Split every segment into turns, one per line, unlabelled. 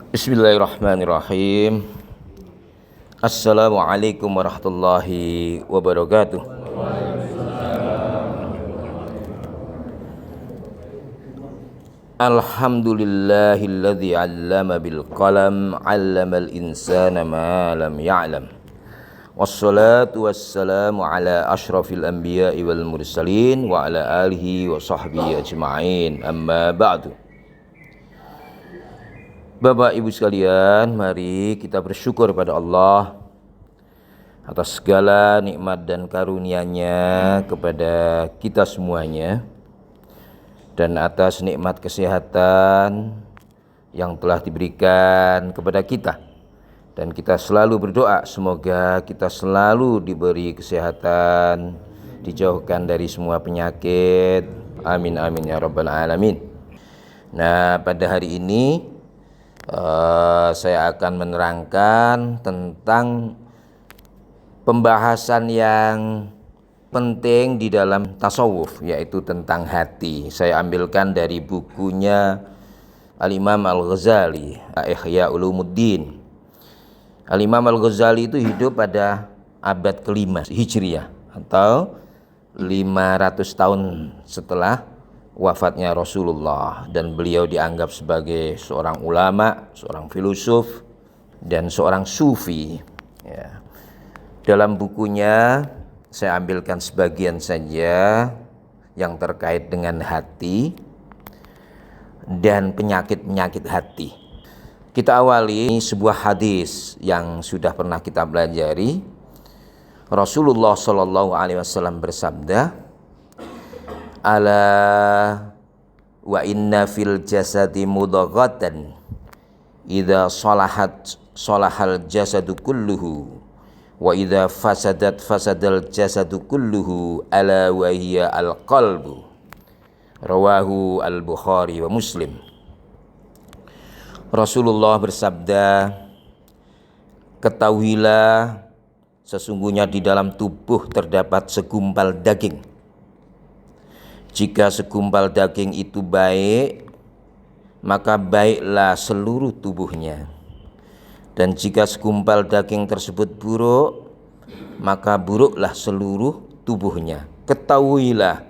Bismillahirrahmanirrahim. Assalamualaikum warahmatullahi wabarakatuh. Alhamdulillahilladzi 'allama bil qalam 'allamal insana ma lam ya'lam. Wassalatu wassalamu ala asyrafil anbiya'i wal mursalin wa ala alihi wa sahbihi ajma'in. Amma ba'du. Bapak Ibu sekalian, mari kita bersyukur pada Allah atas segala nikmat dan karunia-Nya kepada kita semuanya, dan atas nikmat kesehatan yang telah diberikan kepada kita. Dan kita selalu berdoa semoga kita selalu diberi kesehatan, dijauhkan dari semua penyakit. Amin amin ya rabbal alamin. Nah, pada hari ini saya akan menerangkan tentang pembahasan yang penting di dalam tasawuf, yaitu tentang hati. Saya ambilkan dari bukunya Al-Imam Al-Ghazali, Ihya Ulumuddin. Al-Imam Al-Ghazali itu hidup pada abad ke-5 Hijriah atau 500 tahun setelah wafatnya Rasulullah, dan beliau dianggap sebagai seorang ulama, seorang filosof, dan seorang sufi. Ya. Dalam bukunya saya ambilkan sebagian saja yang terkait dengan hati dan penyakit-penyakit hati. Kita awali sebuah hadis yang sudah pernah kita pelajari. Rasulullah Shallallahu Alaihi Wasallam bersabda, ala wa inna fil jasadi mudghatan idza salahat salahal jasadu kulluhu wa idza fasadat fasadal jasadu kulluhu ala wa hiya al qalbu. Rawahu al Bukhari wa Muslim. Rasulullah bersabda, ketahuilah sesungguhnya di dalam tubuh terdapat segumpal daging. Jika segumpal daging itu baik, maka baiklah seluruh tubuhnya. Dan jika segumpal daging tersebut buruk, maka buruklah seluruh tubuhnya. Ketahuilah,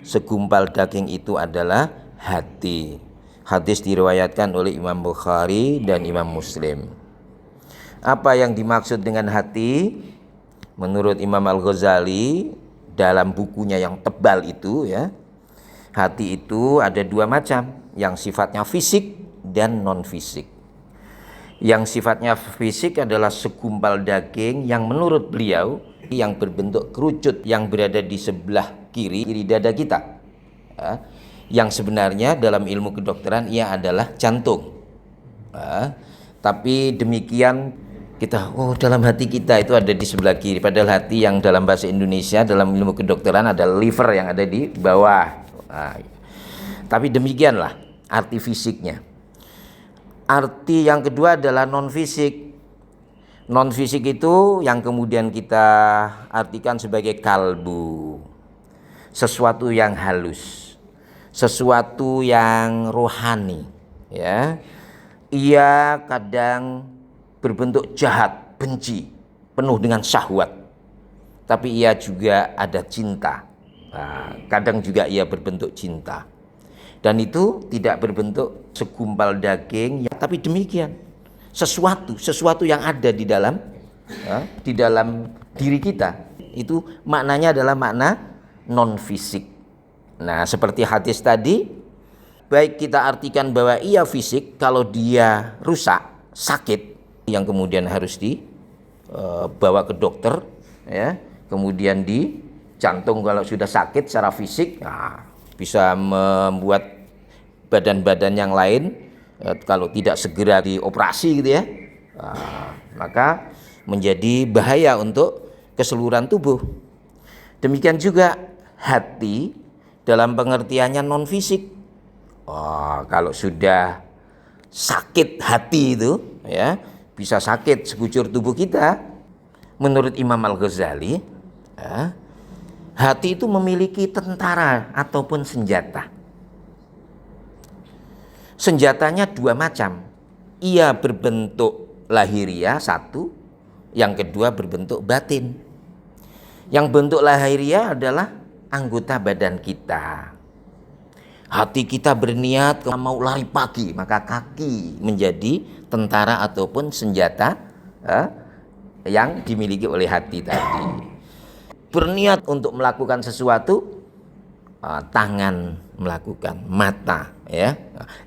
segumpal daging itu adalah hati. Hadis diriwayatkan oleh Imam Bukhari dan Imam Muslim. Apa yang dimaksud dengan hati? Menurut Imam Al-Ghazali dalam bukunya yang tebal itu, ya, hati itu ada dua macam, yang sifatnya fisik dan non fisik. Yang sifatnya fisik adalah segumpal daging yang menurut beliau yang berbentuk kerucut yang berada di sebelah kiri dada kita, ya, yang sebenarnya dalam ilmu kedokteran ia adalah jantung. Ya, tapi demikian kita, dalam hati kita itu ada di sebelah kiri, padahal hati yang dalam bahasa Indonesia dalam ilmu kedokteran ada liver yang ada di bawah. Nah, tapi demikianlah arti fisiknya. Arti yang kedua adalah non fisik. Non fisik itu yang kemudian kita artikan sebagai kalbu, sesuatu yang halus, sesuatu yang rohani. Ya, ia kadang berbentuk jahat, benci, penuh dengan syahwat, tapi ia juga ada cinta. Nah, kadang juga ia berbentuk cinta, dan itu tidak berbentuk segumpal daging, ya, tapi demikian sesuatu yang ada di dalam diri kita, itu maknanya adalah makna non fisik. Nah, seperti hadis tadi, baik kita artikan bahwa ia fisik kalau dia rusak, sakit, yang kemudian harus dibawa ke dokter, ya, kemudian di jantung kalau sudah sakit secara fisik, nah, bisa membuat badan-badan yang lain kalau tidak segera dioperasi gitu ya, nah, maka menjadi bahaya untuk keseluruhan tubuh. Demikian juga hati dalam pengertiannya non fisik. Kalau sudah sakit hati itu, ya, bisa sakit sekujur tubuh kita. Menurut Imam Al-Ghazali, ya, hati itu memiliki tentara ataupun senjata. Senjatanya dua macam. ia berbentuk lahiriah satu, yang kedua berbentuk batin. Yang bentuk lahiriah adalah anggota badan kita. Hati kita berniat mau lari pagi, maka kaki menjadi tentara ataupun senjata yang dimiliki oleh hati tadi. Berniat untuk melakukan sesuatu, tangan melakukan, mata, ya.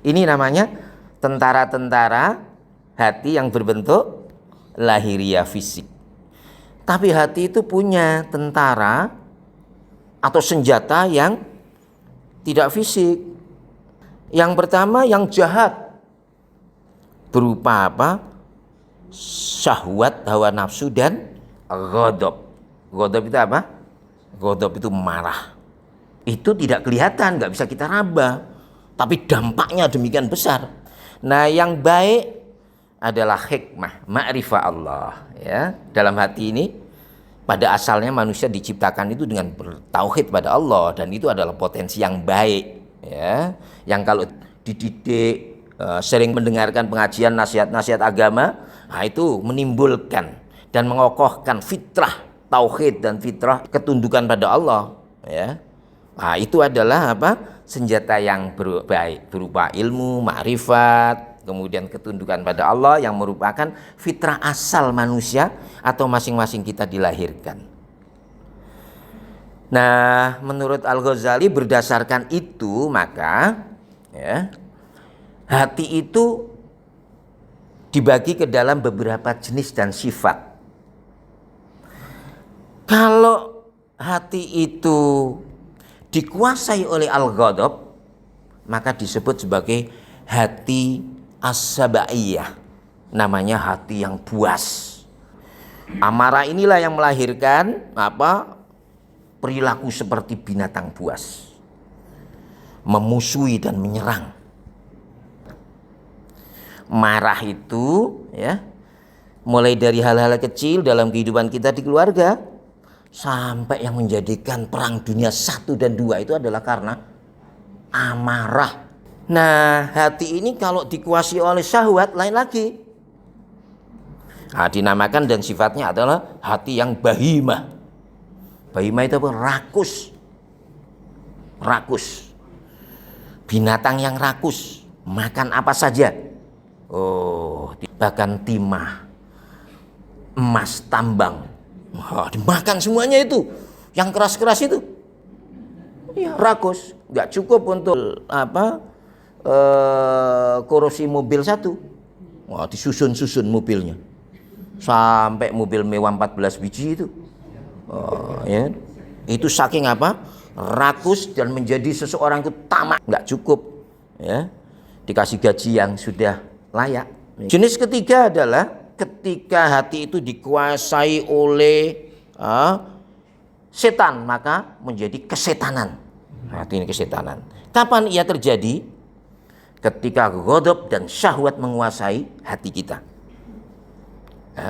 Ini namanya tentara-tentara hati yang berbentuk lahiriah fisik. Tapi hati itu punya tentara atau senjata yang tidak fisik. Yang pertama yang jahat, berupa apa? Syahwat, hawa nafsu, dan ghadab. Ghadab itu apa? Ghadab itu marah. Itu tidak kelihatan, nggak bisa kita raba, tapi dampaknya demikian besar. Nah, yang baik adalah hikmah, ma'rifah Allah, ya. Dalam hati ini pada asalnya manusia diciptakan itu dengan bertauhid pada Allah, dan itu adalah potensi yang baik, ya. Yang kalau dididik, sering mendengarkan pengajian nasihat-nasihat agama, nah itu menimbulkan dan mengokohkan fitrah tauhid dan fitrah ketundukan pada Allah, ya. Nah, itu adalah apa? Senjata yang baik berupa ilmu, ma'rifat, kemudian ketundukan pada Allah yang merupakan fitrah asal manusia atau masing-masing kita dilahirkan. Nah, menurut Al-Ghazali berdasarkan itu maka, ya, hati itu dibagi ke dalam beberapa jenis dan sifat. Kalau hati itu dikuasai oleh al-ghadab, maka disebut sebagai hati as-sabaiyah. Namanya hati yang buas. Amarah inilah yang melahirkan apa? Perilaku seperti binatang buas. Memusuhi dan menyerang. Marah itu, ya, mulai dari hal-hal kecil dalam kehidupan kita di keluarga, sampai yang menjadikan perang dunia 1 dan 2 itu adalah karena amarah. Nah, hati ini kalau dikuasai oleh syahwat lain lagi. Nah, dinamakan dan sifatnya adalah hati yang bahimah. Bahimah itu apa? Rakus. Rakus. Binatang yang rakus, makan apa saja. Oh, bahkan timah, emas tambang. Wah, dimakan semuanya itu, yang keras-keras itu, ya, rakus. Nggak cukup untuk apa? Korupsi mobil satu. Wah, disusun-susun mobilnya, sampai mobil mewah 14 biji itu. Ya, itu saking apa? Rakus dan menjadi seseorang itu tamak. Nggak cukup, ya, dikasih gaji yang sudah layak. Jenis ketiga adalah ketika hati itu dikuasai oleh setan, maka menjadi kesetanan. Hati ini kesetanan. Kapan ia terjadi? Ketika ghadab dan syahwat menguasai hati kita.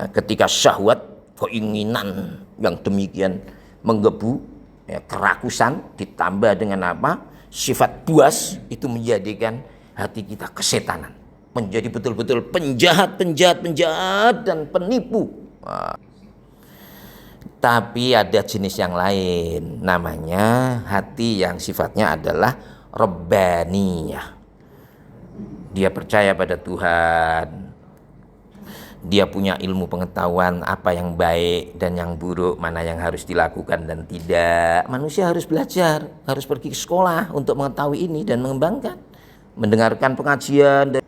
Ketika syahwat, keinginan yang demikian menggebu, ya, kerakusan ditambah dengan apa? Sifat buas, itu menjadikan hati kita kesetanan. Menjadi betul-betul penjahat dan penipu. Tapi ada jenis yang lain, namanya hati yang sifatnya adalah rabbaniyah. Dia percaya pada Tuhan. Dia punya ilmu pengetahuan apa yang baik dan yang buruk, mana yang harus dilakukan dan tidak. Manusia harus belajar, harus pergi ke sekolah untuk mengetahui ini dan mengembangkan. Mendengarkan pengajian dan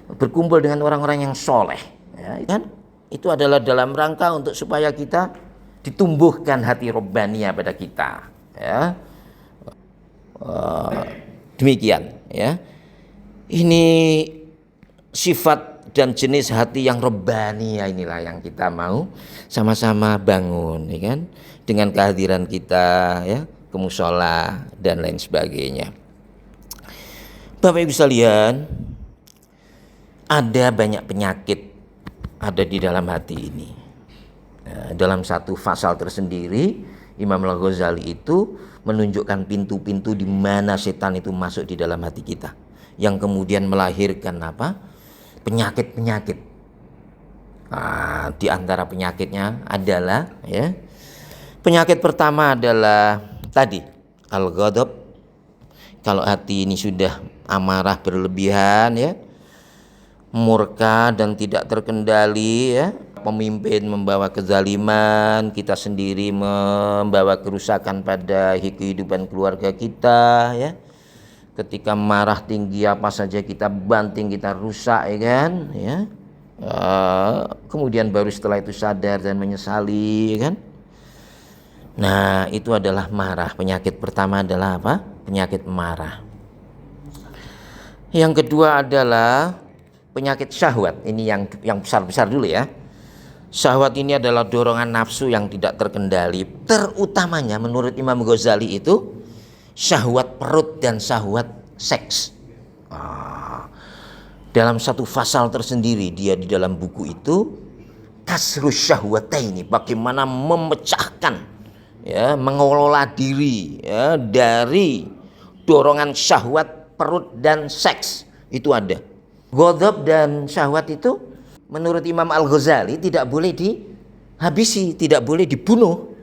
berkumpul dengan orang-orang yang soleh, ya, kan? Itu adalah dalam rangka untuk supaya kita ditumbuhkan hati robbaniyah pada kita, ya. Demikian, ya. Ini sifat dan jenis hati yang robbaniyah inilah yang kita mau sama-sama bangun, ya kan? Dengan kehadiran kita, ya, ke mushola dan lain sebagainya. Bapak Ibu sekalian, ada banyak penyakit ada di dalam hati ini. Dalam satu pasal tersendiri, Imam Al-Ghazali itu menunjukkan pintu-pintu di mana setan itu masuk di dalam hati kita, yang kemudian melahirkan apa? penyakit-penyakit. Di antara penyakitnya adalah ya, penyakit pertama adalah tadi al-ghadab. Kalau hati ini sudah amarah berlebihan ya, murka dan tidak terkendali ya, pemimpin membawa kezaliman, kita sendiri membawa kerusakan pada kehidupan keluarga kita ya. Ketika marah tinggi apa saja kita banting, kita rusak ya kan ya. Kemudian baru setelah itu sadar dan menyesali ya kan. Nah, itu adalah marah. Penyakit pertama adalah apa? Penyakit marah. Yang kedua adalah penyakit syahwat. Ini yang besar-besar dulu ya. Syahwat ini adalah dorongan nafsu yang tidak terkendali. Terutamanya menurut Imam Ghazali itu syahwat perut dan syahwat seks. Dalam satu pasal tersendiri dia di dalam buku itu kasrus syahwataini, bagaimana memecahkan ya, mengelola diri ya, dari dorongan syahwat perut dan seks. Itu ada. Ghadab dan syahwat itu menurut Imam Al-Ghazali tidak boleh dihabisi, tidak boleh dibunuh.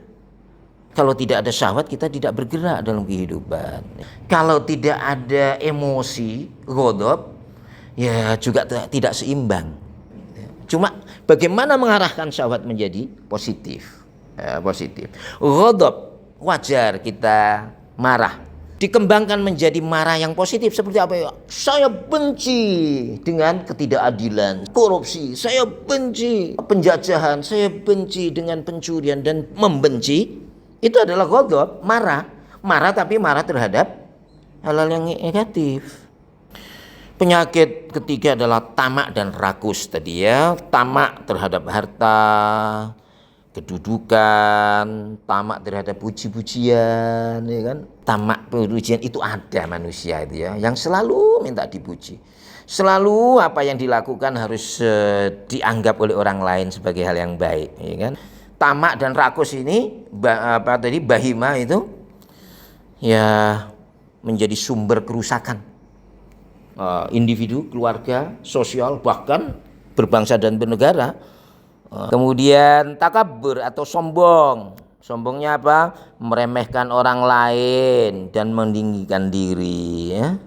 Kalau tidak ada syahwat kita tidak bergerak dalam kehidupan. Kalau tidak ada emosi ghadab ya juga tidak seimbang. Cuma bagaimana mengarahkan syahwat menjadi positif. Positif. Ghadab wajar kita marah. Dikembangkan menjadi marah yang positif seperti apa ya? Saya benci dengan ketidakadilan, korupsi, saya benci penjajahan, saya benci dengan pencurian dan membenci. Itu adalah ghadab, marah. Marah tapi marah terhadap hal-hal yang negatif. Penyakit ketiga adalah tamak dan rakus tadi ya. Tamak terhadap harta, kedudukan, tamak terhadap puji-pujian ya kan. Tamak pujian itu ada manusia itu ya, yang selalu minta dipuji. Selalu apa yang dilakukan harus dianggap oleh orang lain sebagai hal yang baik ya kan. Tamak dan rakus ini bahima itu ya menjadi sumber kerusakan individu, keluarga, sosial, bahkan berbangsa dan bernegara. Kemudian takabur atau sombong. Sombongnya apa? Meremehkan orang lain dan meninggikan diri ya.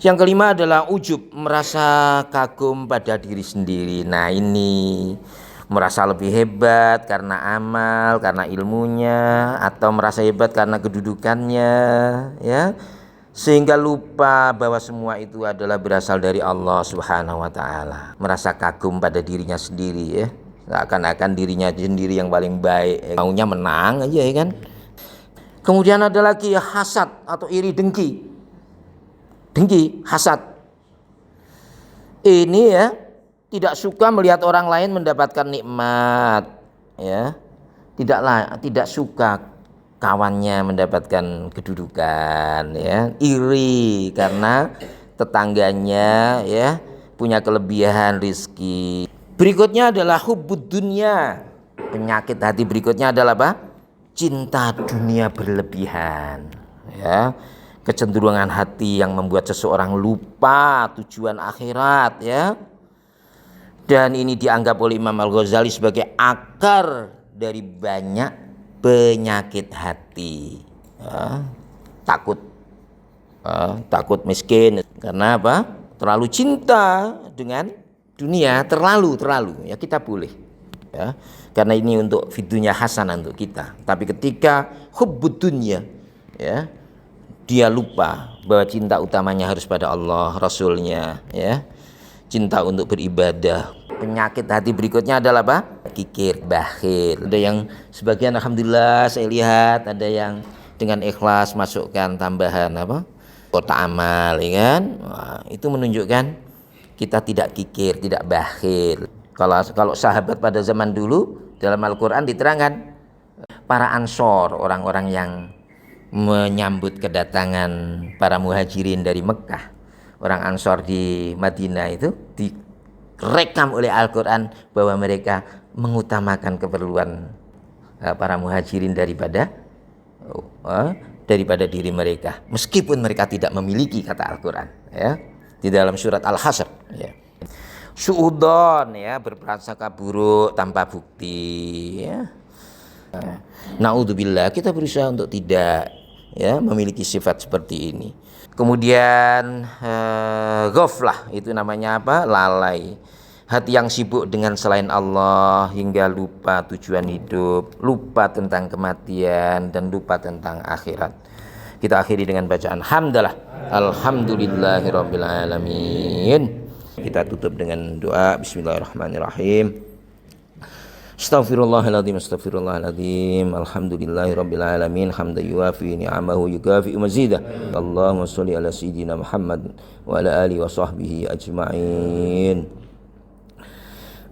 Yang kelima adalah ujub, merasa kagum pada diri sendiri. Nah, ini merasa lebih hebat karena amal, karena ilmunya, atau merasa hebat karena kedudukannya ya. Sehingga lupa bahwa semua itu adalah berasal dari Allah Subhanahu wa taala. Merasa kagum pada dirinya sendiri ya. Seakan-akan dirinya sendiri yang paling baik, maunya menang aja ya kan. Kemudian ada lagi ya, hasad atau iri dengki. Dengki, hasad. Ini ya, tidak suka melihat orang lain mendapatkan nikmat ya. Tidak suka kawannya mendapatkan kedudukan ya. Iri karena tetangganya ya punya kelebihan rizki. Berikutnya adalah hubbud dunya. Penyakit hati berikutnya adalah apa? Cinta dunia berlebihan ya. Kecenderungan hati yang membuat seseorang lupa tujuan akhirat ya. Dan ini dianggap oleh Imam Al-Ghazali sebagai akar dari banyak penyakit hati ya. Takut miskin karena apa? Terlalu cinta dengan dunia, terlalu ya, kita boleh ya, karena ini untuk fidunya hasanah untuk kita. Tapi ketika hubbud dunya ya, dia lupa bahwa cinta utamanya harus pada Allah, Rasulnya ya, cinta untuk beribadah. Penyakit hati berikutnya adalah apa? Kikir, bakhil. Ada yang sebagian alhamdulillah saya lihat ada yang dengan ikhlas masukkan tambahan apa? Kotak amal ya kan. Wah, itu menunjukkan kita tidak kikir, tidak bakhil. Kalau sahabat pada zaman dulu dalam Al-Quran diterangkan para ansor, orang-orang yang menyambut kedatangan para muhajirin dari Mekah. Orang ansor di Madinah itu direkam oleh Al-Quran bahwa mereka mengutamakan keperluan para muhajirin daripada diri mereka, meskipun mereka tidak memiliki, kata Al-Quran ya. di dalam surat Al-Hasyr ya. Suudon ya, berprasangka buruk tanpa bukti ya. Naudzubillah, kita berusaha untuk tidak ya memiliki sifat seperti ini. Kemudian ghaflah, itu namanya apa? Lalai. Hati yang sibuk dengan selain Allah hingga lupa tujuan hidup, lupa tentang kematian dan lupa tentang akhirat. Kita akhiri dengan bacaan hamdalah. Alhamdulillahirabbil alamin. Kita tutup dengan doa bismillahirrahmanirrahim. Astaghfirullahaladzim. Alhamdulillahirabbil alamin. Hamdan yuwafi ni'amahu yukafi mazidah. Allahumma sholli ala sayyidina Muhammad wa ala alihi wa sahbihi ajma'in.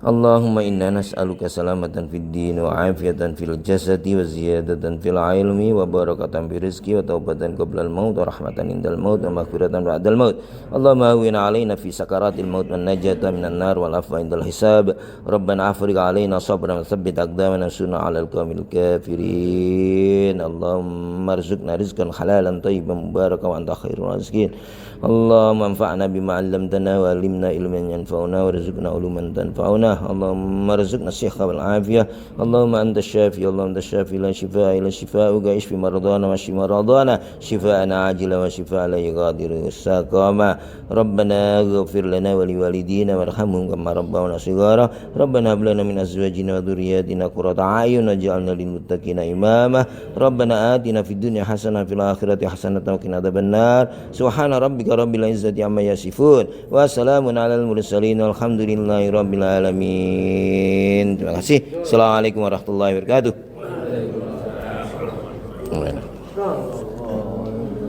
Allahumma inna nas'aluka salamatan fid din wa afiyatan fil jasadi wa ziyadatan fil ilmi wa barakatan fil rizqi wa taubatan qabla al maut wa rahmatan indal maut wa maghfiratan ba'dal maut. Allahumma hawwin 'alaina fi sakaratil maut wan najata minan nar wal afwa indal hisab. Rabbana afrigh 'alaina sabran wa tsabbit aqdamana sunna 'alal qawmil kafirin. Allahumma arzuqna rizqan halalan thayyiban mubarakan wa anta khairur raziqin. Allahumma anfa'na bima 'allamtana wa 'allimna ilman yanfa'una warzuqna uluman tanfa'una. Allahumma arzuqna as-sihha wal 'afiyah. Allahumma anta syafi, Allahumma anta syafi la shifaa illa shifaa'uka, ishfi maradana wa shfi maradana shifaa'an 'ajilan wa shifaa'an la yughadiru saqama. Rabbana ighfir lana wa liwalidina warhamhum kama rabbawna shighara. Rabbana hab lana min azwajina wa dhurriyyatina qurrata a'yun waj'alna lil muttaqina imama. Rabbana atina fid dunya hasanah fil akhirati hasanah wa qina adzabannar. Subhana rabbika rabbil izzati amma yasifun wa salamun alal mursalin walhamdulillahi rabbil alamin. Terima kasih. Assalamualaikum warahmatullahi wabarakatuh.